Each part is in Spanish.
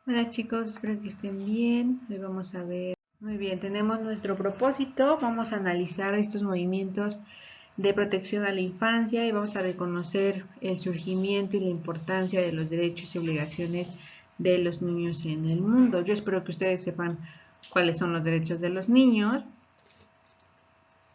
Hola chicos, espero que estén bien. Hoy vamos a ver. Muy bien, tenemos nuestro propósito. Vamos a analizar estos movimientos de protección a la infancia y vamos a reconocer el surgimiento y la importancia de los derechos y obligaciones de los niños en el mundo. Yo espero que ustedes sepan cuáles son los derechos de los niños.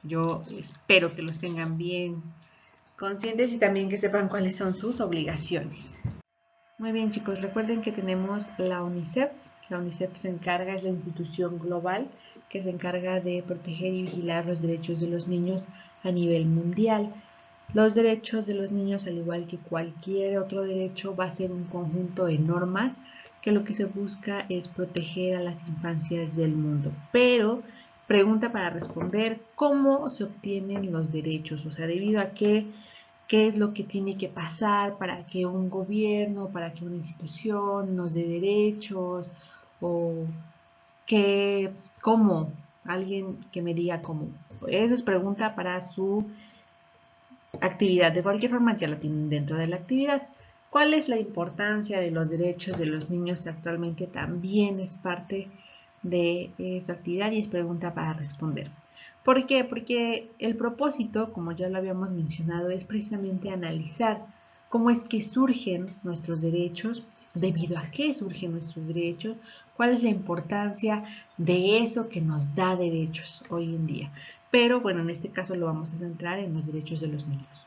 Yo espero que los tengan bien conscientes y también que sepan cuáles son sus obligaciones. Muy bien, chicos, recuerden que tenemos la UNICEF. La UNICEF se encarga, es la institución global que se encarga de proteger y vigilar los derechos de los niños a nivel mundial. Los derechos de los niños, al igual que cualquier otro derecho, va a ser un conjunto de normas que lo que se busca es proteger a las infancias del mundo. Pero, pregunta para responder, ¿cómo se obtienen los derechos? O sea, ¿debido a qué es lo que tiene que pasar para que un gobierno, para que una institución nos dé derechos o qué, cómo, alguien que me diga cómo. Esa es pregunta para su actividad. De cualquier forma ya la tienen dentro de la actividad. ¿Cuál es la importancia de los derechos de los niños actualmente? También es parte de su actividad y es pregunta para responder. ¿Por qué? Porque el propósito, como ya lo habíamos mencionado, es precisamente analizar cómo es que surgen nuestros derechos, debido a qué surgen nuestros derechos, cuál es la importancia de eso que nos da derechos hoy en día. Pero bueno, en este caso lo vamos a centrar en los derechos de los niños.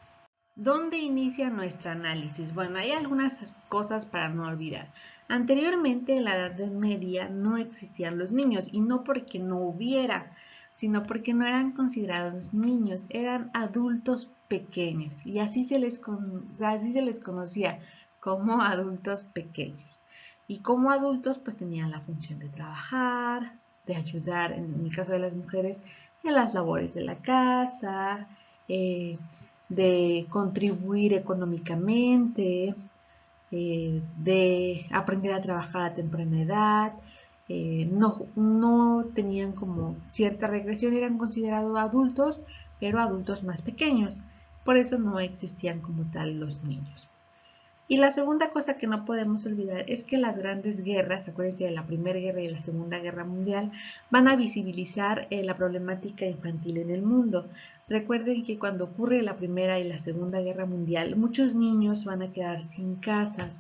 ¿Dónde inicia nuestro análisis? Bueno, hay algunas cosas para no olvidar. Anteriormente, en la Edad Media, no existían los niños y no porque no hubiera, sino porque no eran considerados niños, eran adultos pequeños y así se les conocía como adultos pequeños. Y como adultos, pues tenían la función de trabajar, de ayudar, en el caso de las mujeres, en las labores de la casa, de contribuir económicamente, de aprender a trabajar a temprana edad. No tenían como cierta regresión, eran considerados adultos, pero adultos más pequeños. Por eso no existían como tal los niños. Y la segunda cosa que no podemos olvidar es que las grandes guerras, acuérdense de la Primera Guerra y la Segunda Guerra Mundial, van a visibilizar la problemática infantil en el mundo. Recuerden que cuando ocurre la Primera y la Segunda Guerra Mundial, muchos niños van a quedar sin casas,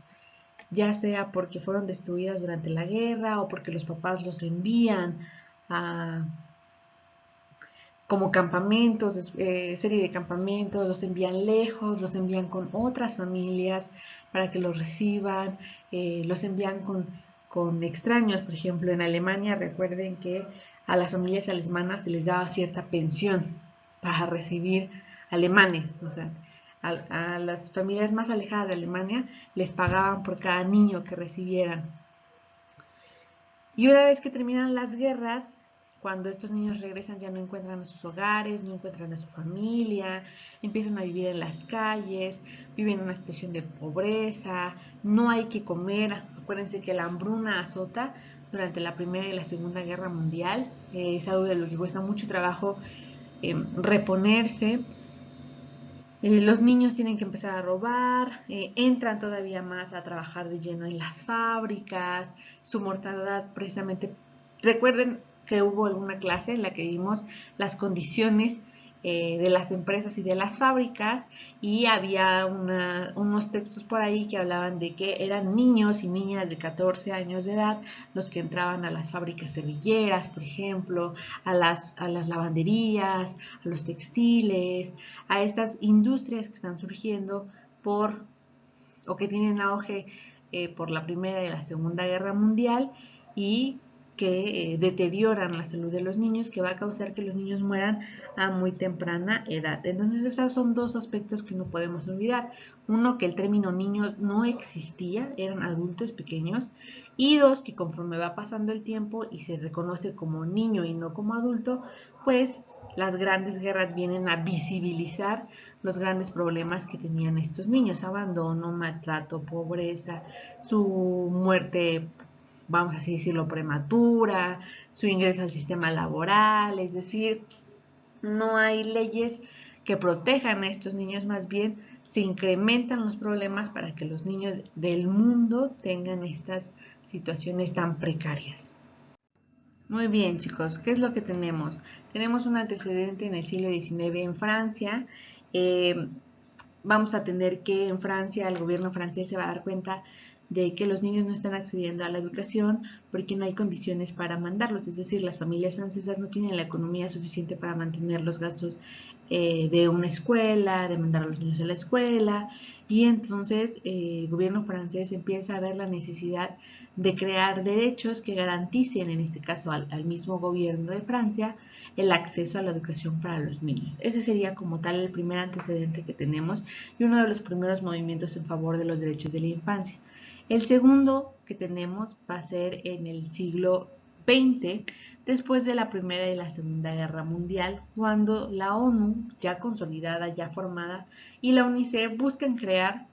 ya sea porque fueron destruidas durante la guerra o porque los papás los envían a como campamentos, serie de campamentos, los envían lejos, los envían con otras familias para que los reciban, los envían con extraños. Por ejemplo, en Alemania recuerden que a las familias alemanas se les daba cierta pensión para recibir alemanes, o sea, a las familias más alejadas de Alemania les pagaban por cada niño que recibieran. Y una vez que terminan las guerras, cuando estos niños regresan ya no encuentran a sus hogares, no encuentran a su familia, empiezan a vivir en las calles, viven en una situación de pobreza, no hay que comer. Acuérdense que la hambruna azota durante la Primera y la Segunda Guerra Mundial. Es algo de lo que cuesta mucho trabajo reponerse. Los niños tienen que empezar a robar, entran todavía más a trabajar de lleno en las fábricas, su mortalidad precisamente, recuerden que hubo alguna clase en la que vimos las condiciones de las empresas y de las fábricas y había unos textos por ahí que hablaban de que eran niños y niñas de 14 años de edad los que entraban a las fábricas cerrilleras, por ejemplo, a las lavanderías, a los textiles, a estas industrias que están surgiendo por o que tienen auge por la Primera y la Segunda Guerra Mundial y que deterioran la salud de los niños, que va a causar que los niños mueran a muy temprana edad. Entonces, esos son dos aspectos que no podemos olvidar. Uno, que el término niños no existía, eran adultos pequeños. Y dos, que conforme va pasando el tiempo y se reconoce como niño y no como adulto, pues las grandes guerras vienen a visibilizar los grandes problemas que tenían estos niños: abandono, maltrato, pobreza, su muerte, vamos a así decirlo, prematura, su ingreso al sistema laboral. Es decir, no hay leyes que protejan a estos niños, más bien se incrementan los problemas para que los niños del mundo tengan estas situaciones tan precarias. Muy bien, chicos, ¿qué es lo que tenemos? Tenemos un antecedente en el siglo XIX en Francia. Vamos a tener que en Francia el gobierno francés se va a dar cuenta de que los niños no están accediendo a la educación porque no hay condiciones para mandarlos, es decir, las familias francesas no tienen la economía suficiente para mantener los gastos de una escuela, de mandar a los niños a la escuela, y entonces el gobierno francés empieza a ver la necesidad de crear derechos que garanticen, en este caso al mismo gobierno de Francia, el acceso a la educación para los niños. Ese sería como tal el primer antecedente que tenemos y uno de los primeros movimientos en favor de los derechos de la infancia. El segundo que tenemos va a ser en el siglo XX, después de la Primera y la Segunda Guerra Mundial, cuando la ONU, ya consolidada, ya formada, y la UNICEF buscan crear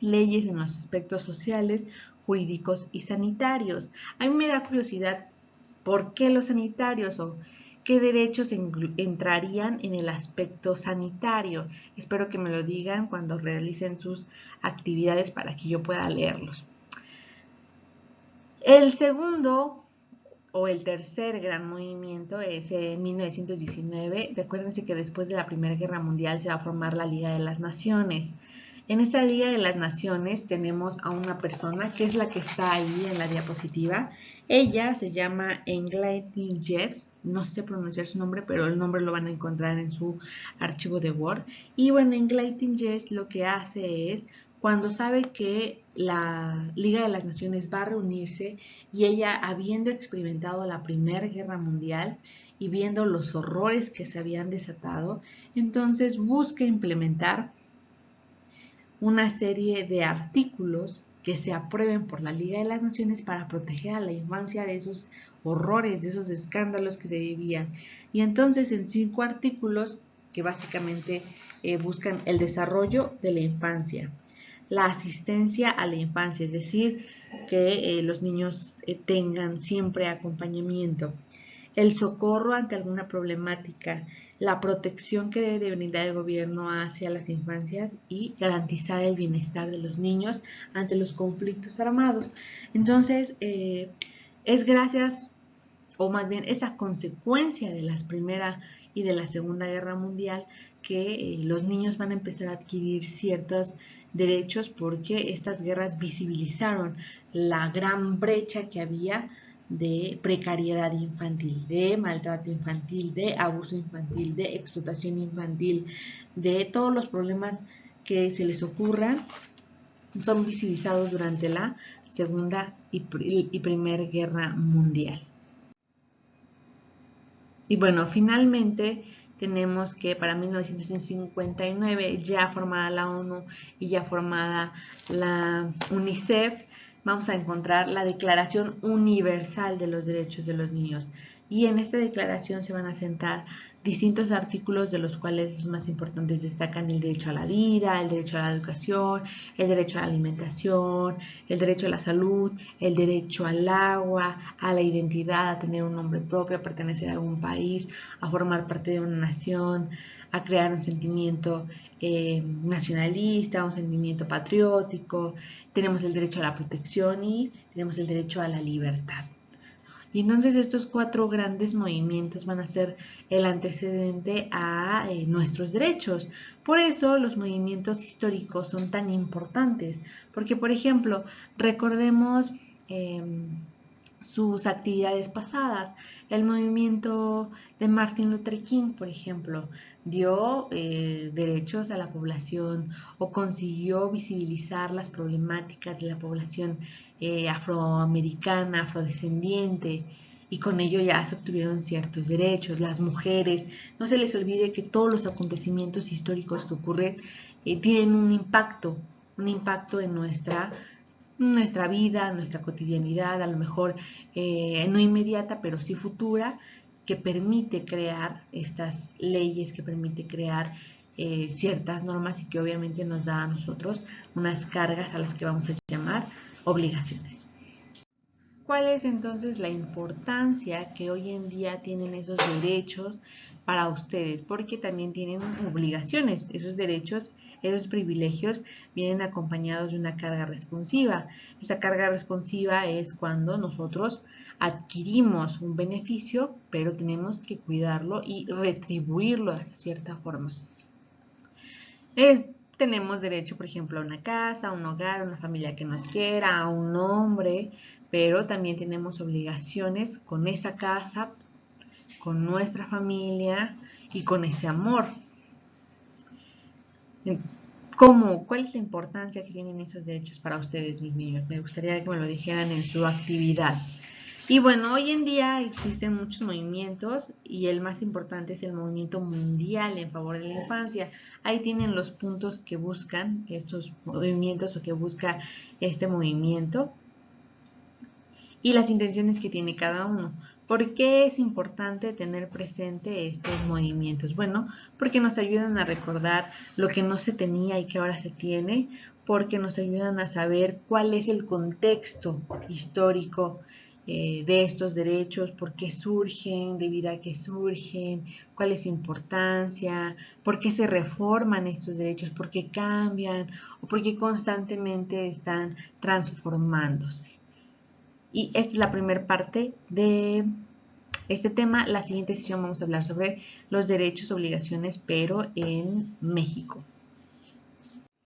leyes en los aspectos sociales, jurídicos y sanitarios. A mí me da curiosidad por qué los sanitarios o qué derechos entrarían en el aspecto sanitario. Espero que me lo digan cuando realicen sus actividades para que yo pueda leerlos. El segundo o el tercer gran movimiento es en 1919. Recuérdense que después de la Primera Guerra Mundial se va a formar la Liga de las Naciones. En esa Liga de las Naciones tenemos a una persona que es la que está ahí en la diapositiva. Ella se llama Englighten Jeffs, no sé pronunciar su nombre, pero el nombre lo van a encontrar en su archivo de Word. Y bueno, Englighten Jeffs lo que hace es, cuando sabe que la Liga de las Naciones va a reunirse y ella, habiendo experimentado la Primera Guerra Mundial y viendo los horrores que se habían desatado, entonces busca implementar una serie de artículos que se aprueben por la Liga de las Naciones para proteger a la infancia de esos horrores, de esos escándalos que se vivían. Y entonces en 5 artículos que básicamente buscan el desarrollo de la infancia, la asistencia a la infancia, es decir, que los niños tengan siempre acompañamiento, el socorro ante alguna problemática, la protección que debe de brindar el gobierno hacia las infancias y garantizar el bienestar de los niños ante los conflictos armados. Entonces, es gracias, o más bien esa consecuencia de la Primera y de la Segunda Guerra Mundial, que los niños van a empezar a adquirir ciertos derechos porque estas guerras visibilizaron la gran brecha que había de precariedad infantil, de maltrato infantil, de abuso infantil, de explotación infantil, de todos los problemas que se les ocurran, son visibilizados durante la Segunda y Primera Guerra Mundial. Y bueno, finalmente tenemos que para 1959, ya formada la ONU y ya formada la UNICEF, vamos a encontrar la Declaración Universal de los Derechos de los Niños. Y en esta declaración se van a sentar distintos artículos, de los cuales los más importantes destacan el derecho a la vida, el derecho a la educación, el derecho a la alimentación, el derecho a la salud, el derecho al agua, a la identidad, a tener un nombre propio, a pertenecer a algún país, a formar parte de una nación, a crear un sentimiento nacionalista, un sentimiento patriótico. Tenemos el derecho a la protección y tenemos el derecho a la libertad. Y entonces estos 4 grandes movimientos van a ser el antecedente a nuestros derechos. Por eso los movimientos históricos son tan importantes, porque por ejemplo, recordemos sus actividades pasadas. El movimiento de Martin Luther King, por ejemplo, dio derechos a la población o consiguió visibilizar las problemáticas de la población afroamericana, afrodescendiente, y con ello ya se obtuvieron ciertos derechos. Las mujeres, no se les olvide que todos los acontecimientos históricos que ocurren tienen un impacto en nuestra vida, nuestra cotidianidad, a lo mejor no inmediata, pero sí futura, que permite crear estas leyes, que permite crear ciertas normas y que obviamente nos da a nosotros unas cargas a las que vamos a llamar obligaciones. ¿Cuál es entonces la importancia que hoy en día tienen esos derechos para ustedes? Porque también tienen obligaciones. Esos derechos, esos privilegios vienen acompañados de una carga responsiva. Esa carga responsiva es cuando nosotros adquirimos un beneficio, pero tenemos que cuidarlo y retribuirlo de cierta forma. Tenemos derecho, por ejemplo, a una casa, a un hogar, a una familia que nos quiera, a un hombre, pero también tenemos obligaciones con esa casa, con nuestra familia y con ese amor. ¿Cuál es la importancia que tienen esos derechos para ustedes, mis niños? Me gustaría que me lo dijeran en su actividad. Y bueno, hoy en día existen muchos movimientos y el más importante es el movimiento mundial en favor de la infancia. Ahí tienen los puntos que buscan estos movimientos o que busca este movimiento y las intenciones que tiene cada uno. ¿Por qué es importante tener presente estos movimientos? Bueno, porque nos ayudan a recordar lo que no se tenía y que ahora se tiene, porque nos ayudan a saber cuál es el contexto histórico de estos derechos, por qué surgen, debido a qué surgen, cuál es su importancia, por qué se reforman estos derechos, por qué cambian o por qué constantemente están transformándose. Y esta es la primera parte de este tema. La siguiente sesión vamos a hablar sobre los derechos, obligaciones, pero en México.